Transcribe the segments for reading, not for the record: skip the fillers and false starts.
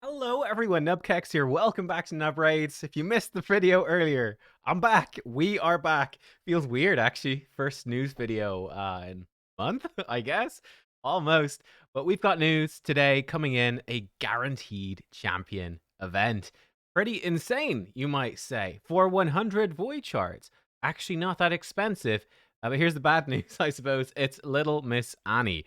Hello everyone, nubkeks here. Welcome back to Nub Raids. If you missed the video earlier, I'm back. We are back. Feels weird actually. First news video in a month, I guess. Almost. But we've got news today coming in, a guaranteed champion event. Pretty insane, you might say, for 100 void shards. Actually not that expensive. But here's the bad news, I suppose. It's Little Miss Annie.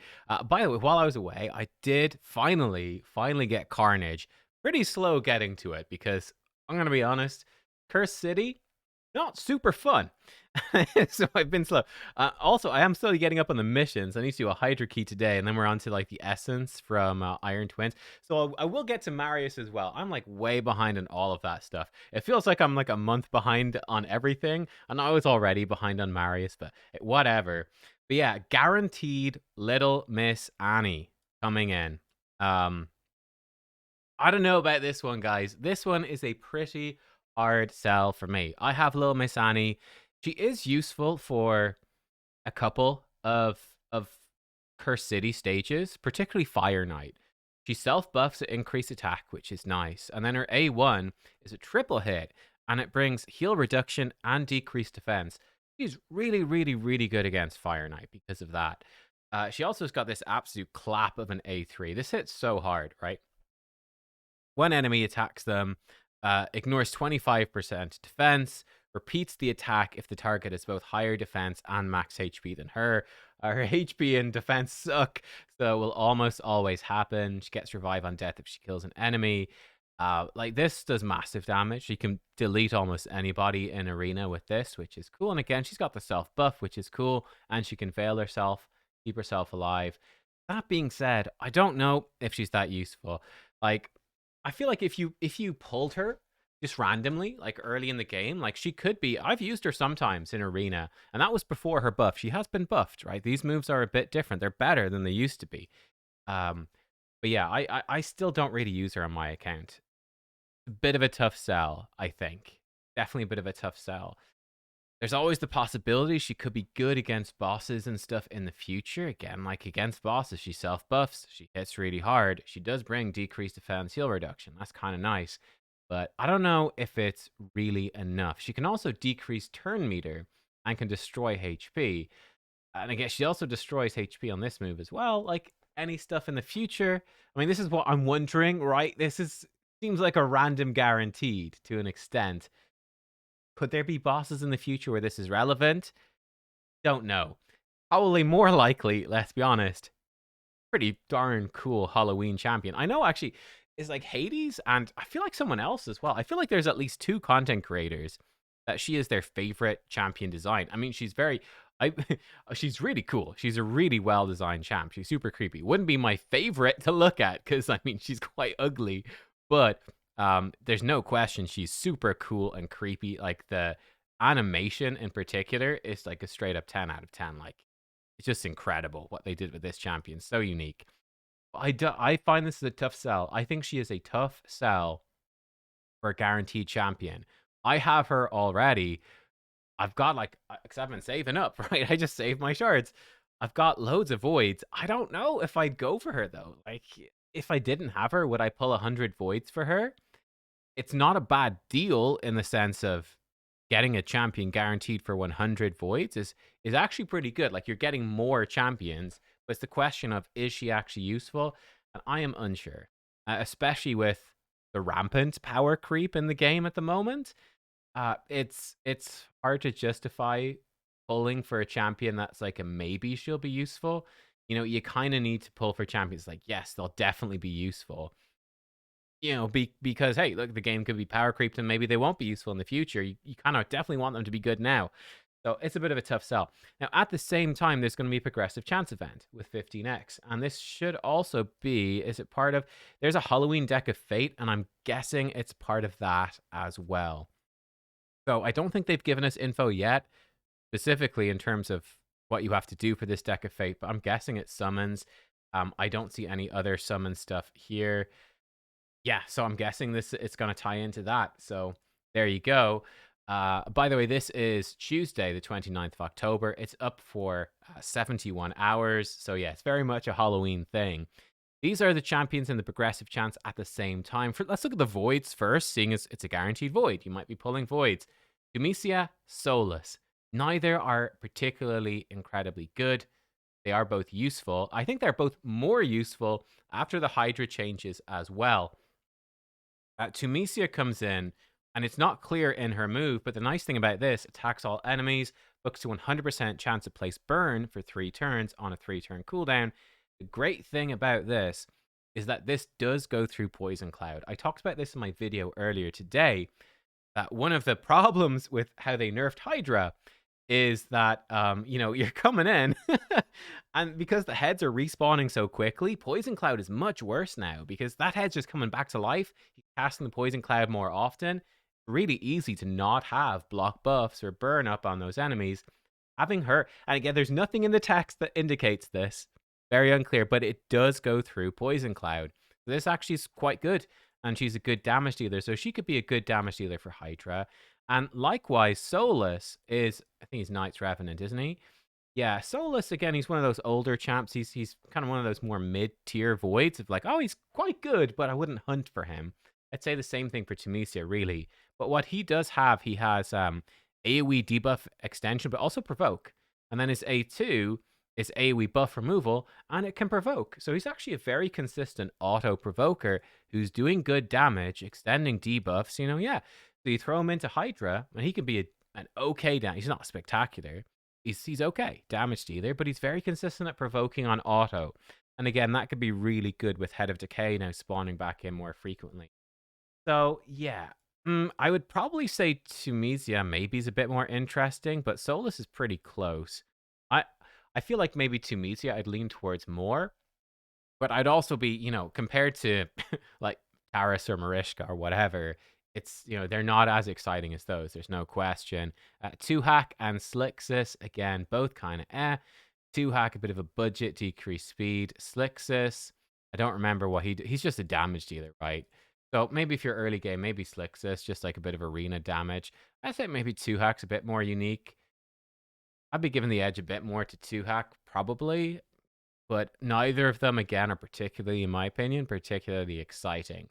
By the way, while I was away, I did finally get Carnage. Pretty slow getting to it because I'm going to be honest, Curse City, not super fun. So I've been slow. Also, I am still getting up on the missions. I need to do a Hydra Key today, and then we're on to like the Essence from Iron Twins. So I will get to Marius as well. I'm like way behind on all of that stuff. It feels like I'm like a month behind on everything, and I was already behind on Marius, but whatever. But yeah, guaranteed Little Miss Annie coming in. I don't know about this one, guys. This one is a pretty hard sell for me. I have Little Miss Annie. She is useful for a couple of Curse City stages, particularly Fire Knight. She self buffs at increased attack, which is nice, and then her A1 is a triple hit, and it brings heal reduction and decreased defense. She's really good against Fire Knight because of that. She also has got this absolute clap of an A3. This hits so hard, right? One enemy attacks them, ignores 25% defense, repeats the attack if the target is both higher defense and max HP than her. Her HP and defense suck, so it will almost always happen. She gets revive on death if she kills an enemy. Like, this does massive damage. She can delete almost anybody in arena with this, which is cool. And again, she's got the self buff, which is cool, and she can veil herself, keep herself alive. That being said, I don't know if she's that useful. Like, I feel like if you pulled her just randomly, like early in the game, like she could be. I've used her sometimes in arena, and that was before her buff. She has been buffed, right? These moves are a bit different. They're better than they used to be. Um, but yeah, I still don't really use her on my account. A bit of a tough sell, I think. Definitely a bit of a tough sell. There's always the possibility she could be good against bosses and stuff in the future. Again, like against bosses, she self-buffs, she hits really hard. She does bring decreased defense heal reduction. That's kind of nice. But I don't know if it's really enough. She can also decrease turn meter and can destroy HP. And I guess she also destroys HP on this move as well. Like any stuff in the future. I mean, this is what I'm wondering, right? Seems like a random guaranteed to an extent. Could there be bosses in the future where this is relevant? Don't know. Probably more likely, let's be honest, pretty darn cool Halloween champion. I know actually is like Hades, and I feel like someone else as well. I feel like there's at least two content creators that she is their favorite champion design. I mean, I she's really cool. She's a really well designed champ. She's super creepy. Wouldn't be my favorite to look at because I mean she's quite ugly, but there's no question she's super cool and creepy. Like the animation in particular is like a straight up 10 out of 10. Like it's just incredible what they did with this champion. So unique. I find this is a tough sell. I think she is a tough sell for a guaranteed champion. I have her already. I've got like, because I've been saving up, right? I just saved my shards. I've got loads of voids. I don't know if I'd go for her though. Like, if I didn't have her, would I pull 100 voids for her? It's not a bad deal in the sense of getting a champion guaranteed for 100 voids is actually pretty good. Like you're getting more champions, but it's the question of is she actually useful? And I am unsure, especially with the rampant power creep in the game at the moment. It's hard to justify pulling for a champion that's like a maybe she'll be useful. You know, you kind of need to pull for champions like yes, they'll definitely be useful, you know, because hey, look, the game could be power creeped and maybe they won't be useful in the future. You kind of definitely want them to be good now. So it's a bit of a tough sell. Now, at the same time, there's going to be a progressive chance event with 15x. And this should also be, is it part of, there's a Halloween deck of fate, and I'm guessing it's part of that as well. So I don't think they've given us info yet, specifically in terms of what you have to do for this deck of fate, but I'm guessing it summons. I don't see any other summon stuff here. Yeah, so I'm guessing it's going to tie into that. So there you go. By the way, this is Tuesday, the 29th of October. It's up for 71 hours. So yeah, it's very much a Halloween thing. These are the champions and the progressive chance at the same time. Let's look at the voids first, seeing as it's a guaranteed void. You might be pulling voids. Dumesia, Solus. Neither are particularly incredibly good. They are both useful. I think they're both more useful after the Hydra changes as well. Tunisia comes in, and it's not clear in her move, but the nice thing about this, attacks all enemies, books to 100% chance to place burn for 3 turns on a 3-turn cooldown. The great thing about this is that this does go through Poison Cloud. I talked about this in my video earlier today, that one of the problems with how they nerfed Hydra is that you're coming in and because the heads are respawning so quickly, Poison Cloud is much worse now because that head's just coming back to life. You're casting the Poison Cloud more often. Really easy to not have block buffs or burn up on those enemies. Having her, and again, there's nothing in the text that indicates this. Very unclear, but it does go through Poison Cloud. So this actually is quite good, and she's a good damage dealer, so she could be a good damage dealer for Hydra. And likewise, Solus is, I think he's Knight's Revenant, isn't he? Yeah, Solus, again, he's one of those older champs. He's kind of one of those more mid-tier voids of like, oh, he's quite good, but I wouldn't hunt for him. I'd say the same thing for Tunisia, really. But what he does have, he has AoE debuff extension, but also provoke. And then his A2 is AoE buff removal, and it can provoke. So he's actually a very consistent auto-provoker who's doing good damage, extending debuffs, yeah. So you throw him into Hydra, and he can be an okay damage. He's not spectacular. He's okay damage dealer, but he's very consistent at provoking on auto. And again, that could be really good with Head of Decay now spawning back in more frequently. So yeah, I would probably say Tunisia maybe is a bit more interesting, but Solus is pretty close. I feel like maybe Tunisia I'd lean towards more, but I'd also be, compared to like Taris or Marishka or whatever, it's, they're not as exciting as those. There's no question. Two-Hack and Slixus, again, both kind of Two-Hack, a bit of a budget, decreased speed. Slixus, I don't remember what he's just a damage dealer, right? So maybe if you're early game, maybe Slixus, just like a bit of arena damage. I think maybe Two-Hack's a bit more unique. I'd be giving the edge a bit more to Two-Hack, probably. But neither of them, again, are particularly, in my opinion, particularly exciting.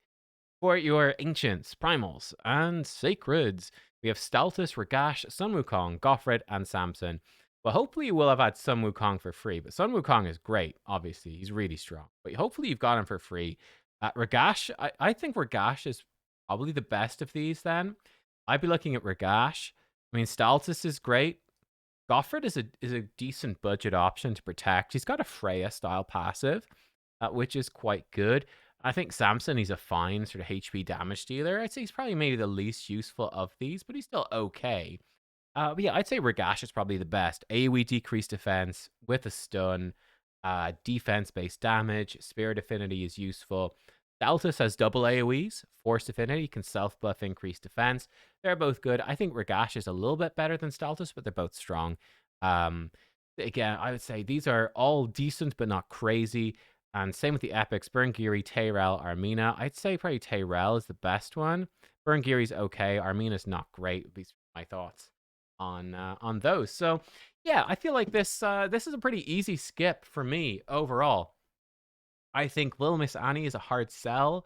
For your Ancients, Primals, and Sacreds, we have Staltus, Ragash, Sun Wukong, Goffred, and Samson. Well, hopefully you will have had Sun Wukong for free, but Sun Wukong is great, obviously. He's really strong. But hopefully you've got him for free. Ragash, I think Ragash is probably the best of these then. I'd be looking at Ragash. I mean, Staltus is great. Goffred is a decent budget option to protect. He's got a Freya-style passive, which is quite good. I think Samson, he's a fine sort of HP damage dealer. I'd say he's probably maybe the least useful of these, but he's still okay. But yeah, I'd say Ragash is probably the best. AoE decreased defense with a stun, defense-based damage, Spirit Affinity is useful. Daltus has double AoEs, Force Affinity, can self-buff increased defense. They're both good. I think Ragash is a little bit better than Staltus, but they're both strong. Again, I would say these are all decent, but not crazy. And same with the epics, Burngiri, Tayrel, Armina. I'd say probably Tayrel is the best one. Burngiri's okay. Armina's not great, would be my thoughts on those. So yeah, I feel like this is a pretty easy skip for me overall. I think Little Miss Annie is a hard sell.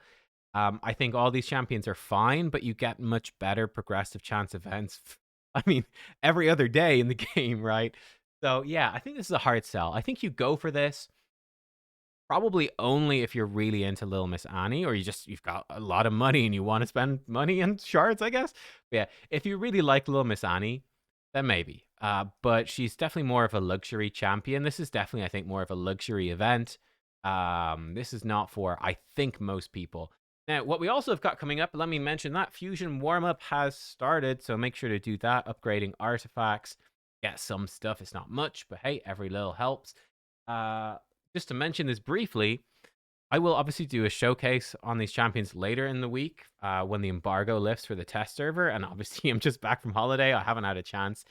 I think all these champions are fine, but you get much better progressive chance events. I mean, every other day in the game, right? So yeah, I think this is a hard sell. I think you go for this probably only if you're really into Little Miss Annie, or you've got a lot of money and you want to spend money on shards, I guess. But yeah, if you really like Little Miss Annie, then maybe. But she's definitely more of a luxury champion. This is definitely, I think, more of a luxury event. This is not for, I think, most people. Now, what we also have got coming up, let me mention that Fusion warm-up has started, so make sure to do that, upgrading artifacts, get some stuff. It's not much, but hey, every little helps. Just to mention this briefly, I will obviously do a showcase on these champions later in the week when the embargo lifts for the test server, and obviously I'm just back from holiday. I haven't had a chance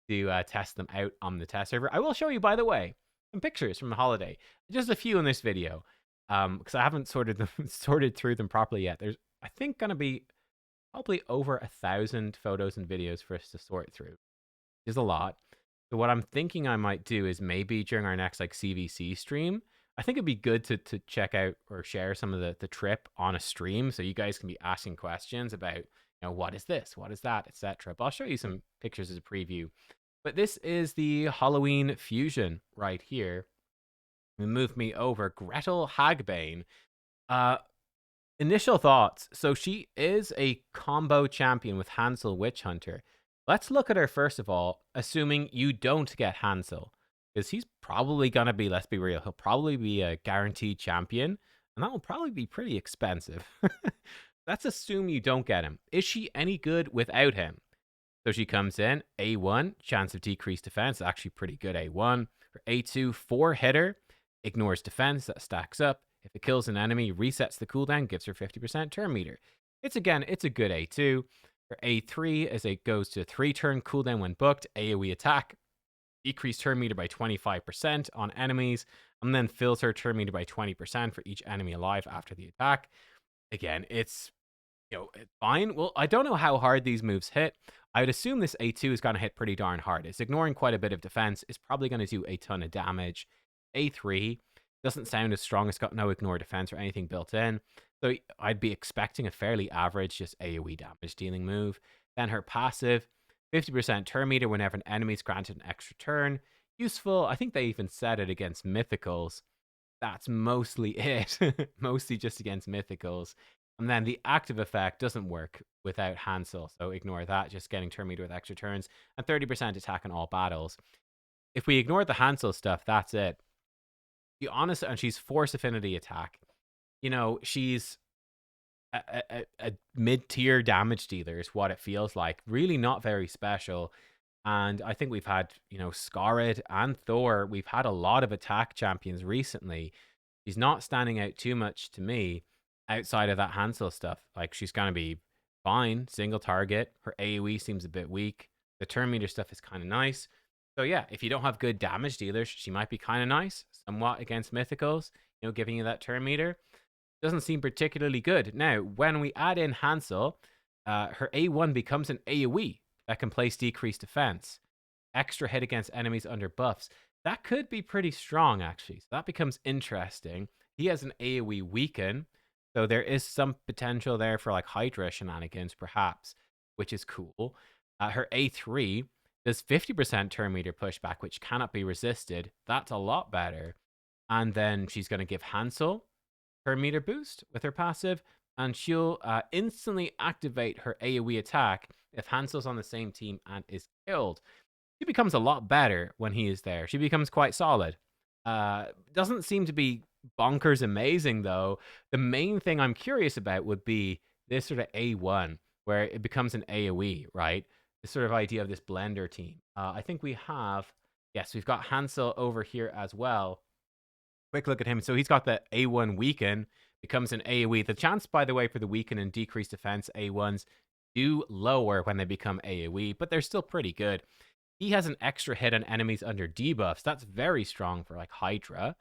to test them out on the test server. I will show you, by the way, some pictures from the holiday. Just a few in this video, because I haven't sorted through them properly yet. There's, I think, going to be probably over 1,000 photos and videos for us to sort through. There's a lot. So what I'm thinking I might do is maybe during our next like CVC stream, I think it'd be good to check out or share some of the trip on a stream so you guys can be asking questions about, what is this, what is that, etc. But I'll show you some pictures as a preview. But this is the Halloween fusion right here. Move me over. Gretel Hagbane. Uh, Initial thoughts. So she is a combo champion with Hansel Witch Hunter. Let's look at her first of all, assuming you don't get Hansel. Because he's probably going to be, let's be real, he'll probably be a guaranteed champion. And that will probably be pretty expensive. Let's assume you don't get him. Is she any good without him? So she comes in, A1, chance of decreased defense, actually pretty good A1. Her A2, 4-hitter, ignores defense, that stacks up. If it kills an enemy, resets the cooldown, gives her 50% turn meter. It's a good A2. Her A3 is it goes to 3-turn cooldown when booked, AoE attack, decrease turn meter by 25% on enemies, and then fills her turn meter by 20% for each enemy alive after the attack. Again, it's fine. Well, I don't know how hard these moves hit. I would assume this A2 is going to hit pretty darn hard. It's ignoring quite a bit of defense. It's probably going to do a ton of damage. A3 doesn't sound as strong. It's got no ignore defense or anything built in. So I'd be expecting a fairly average, just AoE damage dealing move. Then her passive, 50% turn meter whenever an enemy is granted an extra turn. Useful. I think they even said it against mythicals. That's mostly it. Mostly just against mythicals. And then the active effect doesn't work without Hansel, so ignore that, just getting turn meter with extra turns, and 30% attack in all battles. If we ignore the Hansel stuff, that's it. Be honest, and she's force affinity attack. She's a mid-tier damage dealer is what it feels like. Really not very special. And I think we've had, Scarred and Thor. We've had a lot of attack champions recently. She's not standing out too much to me outside of that Hansel stuff. Like, she's going to be fine, single target. Her AoE seems a bit weak. The turn meter stuff is kind of nice. So yeah, if you don't have good damage dealers, she might be kind of nice, somewhat against mythicals, giving you that turn meter. Doesn't seem particularly good. Now, when we add in Hansel, her A1 becomes an AoE that can place decreased defense. Extra hit against enemies under buffs. That could be pretty strong, actually. So that becomes interesting. He has an AoE weaken, so there is some potential there for like Hydra shenanigans, perhaps, which is cool. Her A3 does 50% turn meter pushback, which cannot be resisted. That's a lot better. And then she's going to give Hansel her meter boost with her passive, and she'll instantly activate her AoE attack if Hansel's on the same team and is killed. She becomes a lot better when he is there. She becomes quite solid. Doesn't seem to be bonkers amazing, though. The main thing I'm curious about would be this sort of A1, where it becomes an AoE, right? This sort of idea of this blender team. I think we have, yes, we've got Hansel over here as well. Quick look at him. So he's got the A1 weaken, becomes an AoE. The chance, by the way, for the weaken and decreased defense A1s do lower when they become AoE, but they're still pretty good. He has an extra hit on enemies under debuffs. That's very strong for like Hydra.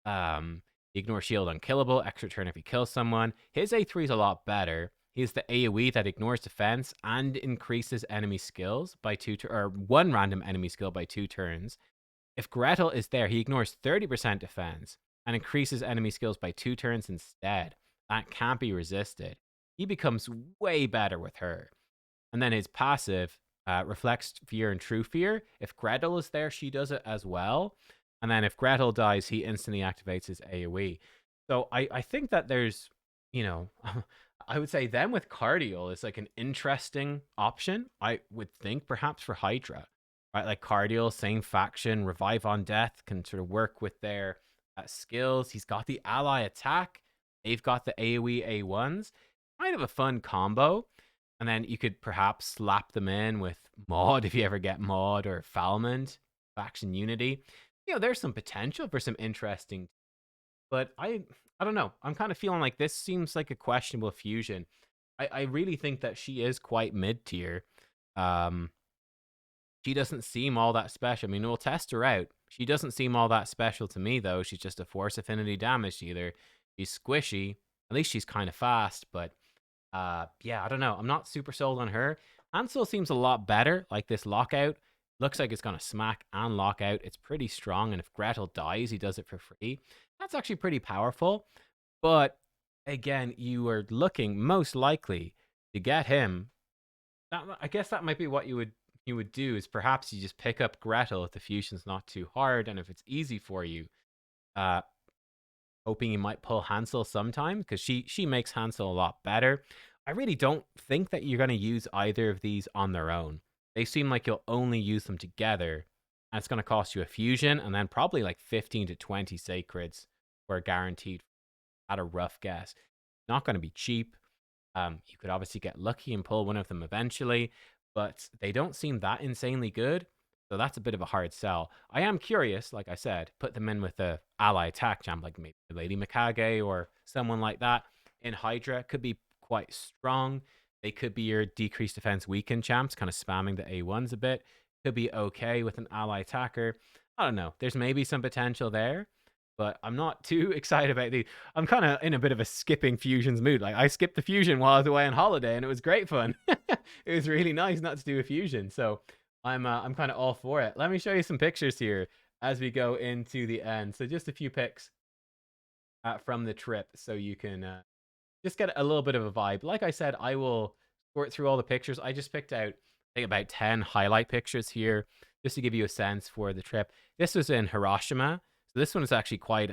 Ignore shield unkillable, extra turn if he kills someone. His A3 is a lot better. He's the AoE that ignores defense and increases enemy skills by or one random enemy skill by 2 turns. If Gretel is there, he ignores 30% defense and increases enemy skills by 2 turns instead. That can't be resisted. He becomes way better with her. And then his passive reflects fear and true fear. If Gretel is there, she does it as well. And then if Gretel dies, he instantly activates his AoE. So I think that there's, I would say them with Cardial is like an interesting option. I would think perhaps for Hydra, right? Like Cardial, same faction, Revive on Death, can sort of work with their skills. He's got the ally attack. They've got the AoE A1s. Kind of a fun combo. And then you could perhaps slap them in with Maud if you ever get Maud, or Falmond, faction unity. There's some potential for some interesting, but I don't know. I'm kind of feeling like this seems like a questionable fusion. I really think that she is quite mid-tier. She doesn't seem all that special. I mean, we'll test her out. She doesn't seem all that special to me, though. She's just a force affinity damage dealer. She's squishy. At least she's kind of fast, but yeah, I don't know. I'm not super sold on her. Hansel seems a lot better. Like this lockout Looks like it's gonna smack and lock out. It's pretty strong, and if Gretel dies, he does it for free. That's actually pretty powerful. But again, you are looking most likely to get him. I guess that might be what you would do is perhaps you just pick up Gretel if the fusion's not too hard and if it's easy for you. Uh, hoping you might pull Hansel sometime because she makes Hansel a lot better. I really don't think that you're going to use either of these on their own. They seem like you'll only use them together, and it's going to cost you a fusion and then probably like 15 to 20 sacreds for a guaranteed at a rough guess. Not going to be cheap. You could obviously get lucky and pull one of them eventually, but they don't seem that insanely good. So that's a bit of a hard sell. I am curious, like I said, put them in with a ally attack champ like maybe Lady Mikage or someone like that. In Hydra could be quite strong. They could be your decreased defense weakened champs, kind of spamming the A1s a bit. Could be okay with an ally attacker. I don't know. There's maybe some potential there, but I'm not too excited about these. I'm kind of in a bit of a skipping fusions mood. Like I skipped the fusion while I was away on holiday, and it was great fun. It was really nice not to do a fusion, so I'm kind of all for it. Let me show you some pictures here as we go into the end. So just a few pics from the trip, so you can just get a little bit of a vibe. Like I said, I will sort through all the pictures. I just picked out, I think, about 10 highlight pictures here just to give you a sense for the trip. This was in Hiroshima. So this one is actually quite,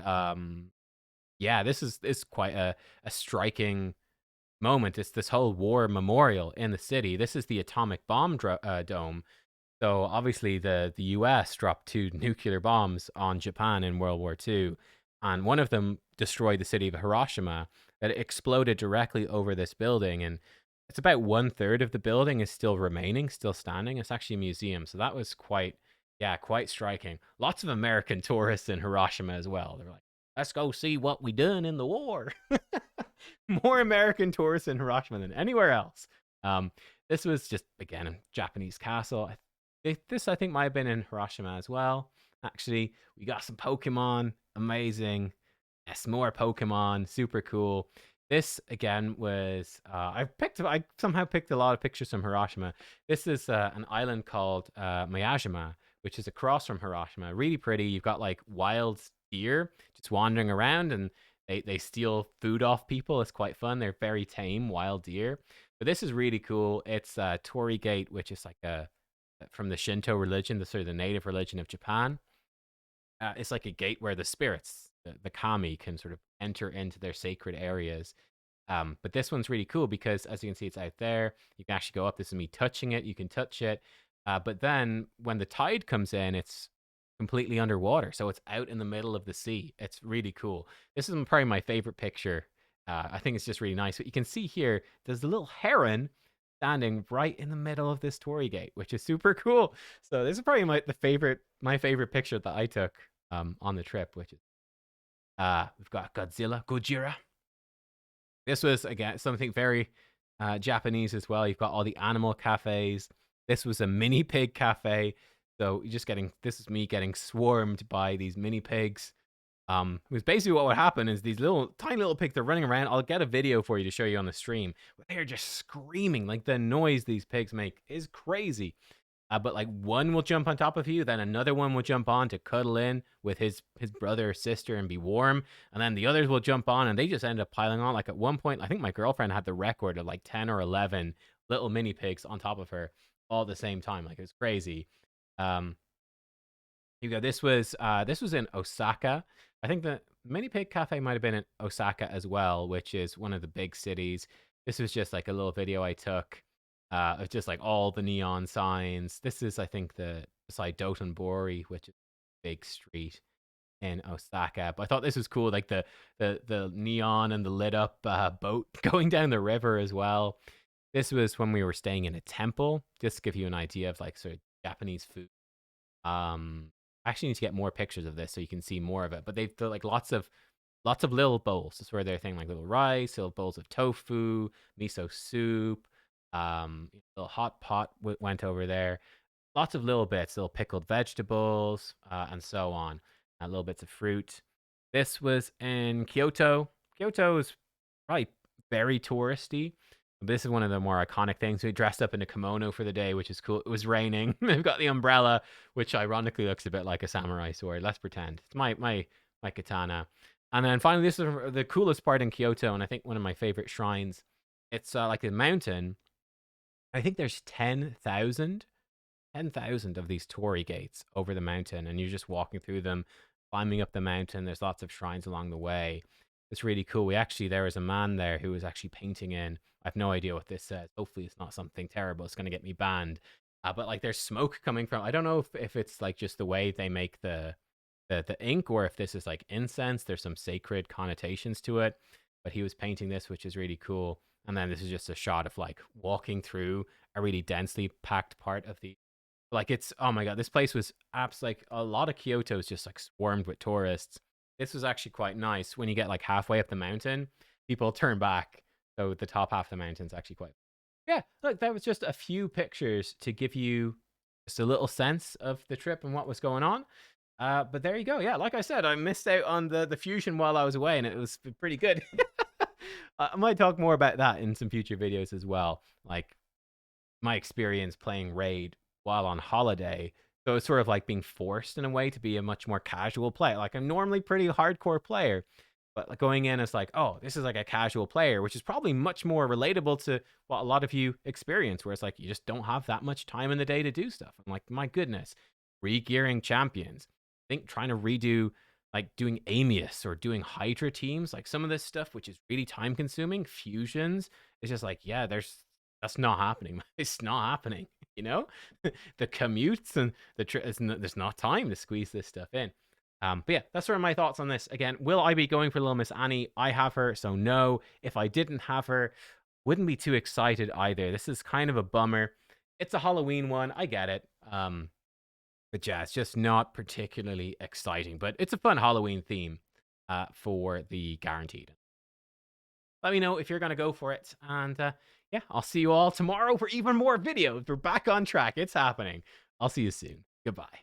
yeah, this is quite a striking moment. It's this whole war memorial in the city. This is the atomic bomb dome. So obviously the US dropped 2 nuclear bombs on Japan in World War II, and one of them destroyed the city of Hiroshima. That exploded directly over this building, and it's about 1/3 of the building is still remaining, still standing. It's actually a museum, so that was quite, yeah, quite striking. Lots of American tourists in Hiroshima as well. They're like, let's go see what we done in the war. More American tourists in Hiroshima than anywhere else. This was just again a Japanese castle. This I think might have been in Hiroshima as well. Actually, we got some Pokemon, amazing. Yes, more Pokemon, super cool. This again was I somehow picked a lot of pictures from Hiroshima. This is an island called Miyajima, which is across from Hiroshima. Really pretty. You've got like wild deer just wandering around, and they steal food off people. It's quite fun. They're very tame wild deer. But this is really cool. It's Torii Gate, which is like a from the Shinto religion, the sort of the native religion of Japan. It's like a gate where the spirits, the kami, can sort of enter into their sacred areas. But this one's really cool because, as you can see, it's out there. You can actually go up. This is me touching it. You can touch it. But then when the tide comes in, it's completely underwater. So it's out in the middle of the sea. It's really cool. This is probably my favorite picture. I think it's just really nice. But you can see here, there's a little heron standing right in the middle of this Torii Gate, which is super cool. So this is probably my favorite picture that I took on the trip, which is we've got Gojira. This was again something very Japanese as well. You've got all the animal cafes. This was a mini pig cafe. So you're just this is me getting swarmed by these mini pigs. It was basically what would happen is these tiny little pigs are running around. I'll get a video for you to show you on the stream. They're just screaming. Like the noise these pigs make is crazy. But like one will jump on top of you, then another one will jump on to cuddle in with his brother or sister and be warm, and then the others will jump on, and they just end up piling on. Like at one point, I think my girlfriend had the record of like 10 or 11 little mini pigs on top of her all at the same time. Like it was crazy. You go. This was in Osaka. I think the Mini Pig Cafe might have been in Osaka as well, which is one of the big cities. This was just like a little video I took of just like all the neon signs. This is, I think, the beside Dotonbori, which is a big street in Osaka. But I thought this was cool, like the neon and the lit up boat going down the river as well. This was when we were staying in a temple, just to give you an idea of like sort of Japanese food. I actually need to get more pictures of this so you can see more of it. But they're like lots of little bowls. That's where they're thing like little rice, little bowls of tofu, miso soup, little hot pot went over there. Lots of little bits, little pickled vegetables, and so on. Little bits of fruit. This was in Kyoto. Kyoto is probably very touristy. This is one of the more iconic things. We dressed up in a kimono for the day, which is cool. It was raining. They've got the umbrella, which ironically looks a bit like a samurai sword. Let's pretend it's my katana. And then finally, this is the coolest part in Kyoto, and I think one of my favorite shrines. It's like a mountain. I think there's 10,000 of these torii gates over the mountain, and you're just walking through them, climbing up the mountain. There's lots of shrines along the way. It's really cool. There was a man there who was actually painting in. I have no idea what this says. Hopefully, it's not something terrible. It's going to get me banned. But like, there's smoke coming from. I don't know if it's like just the way they make the ink, or if this is like incense. There's some sacred connotations to it. But he was painting this, which is really cool. And then this is just a shot of like walking through a really densely packed part of the, like, it's, oh my god, this place was apps like a lot of Kyoto's just like swarmed with tourists. This was actually quite nice. When you get like halfway up the mountain, people turn back. So the top half of the mountain's actually quite, yeah. Look, that was just a few pictures to give you just a little sense of the trip and what was going on. But there you go. Yeah, like I said, I missed out on the fusion while I was away, and it was pretty good. I might talk more about that in some future videos as well. Like my experience playing Raid while on holiday. So it's sort of like being forced in a way to be a much more casual player. Like I'm normally pretty hardcore player, but like going in as like, oh, this is like a casual player, which is probably much more relatable to what a lot of you experience, where it's like you just don't have that much time in the day to do stuff. I'm like, my goodness, re-gearing champions. I think trying to redo like doing Amius or doing Hydra teams, like some of this stuff, which is really time consuming, fusions, is just like, yeah, that's not happening. It's not happening, you know? The commutes and there's not time to squeeze this stuff in. But yeah, that's sort of my thoughts on this. Again, will I be going for Little Miss Annie? I have her, so no. If I didn't have her, wouldn't be too excited either. This is kind of a bummer. It's a Halloween one, I get it. But yeah, it's just not particularly exciting. But it's a fun Halloween theme for the guaranteed. Let me know if you're going to go for it. And yeah, I'll see you all tomorrow for even more videos. We're back on track. It's happening. I'll see you soon. Goodbye.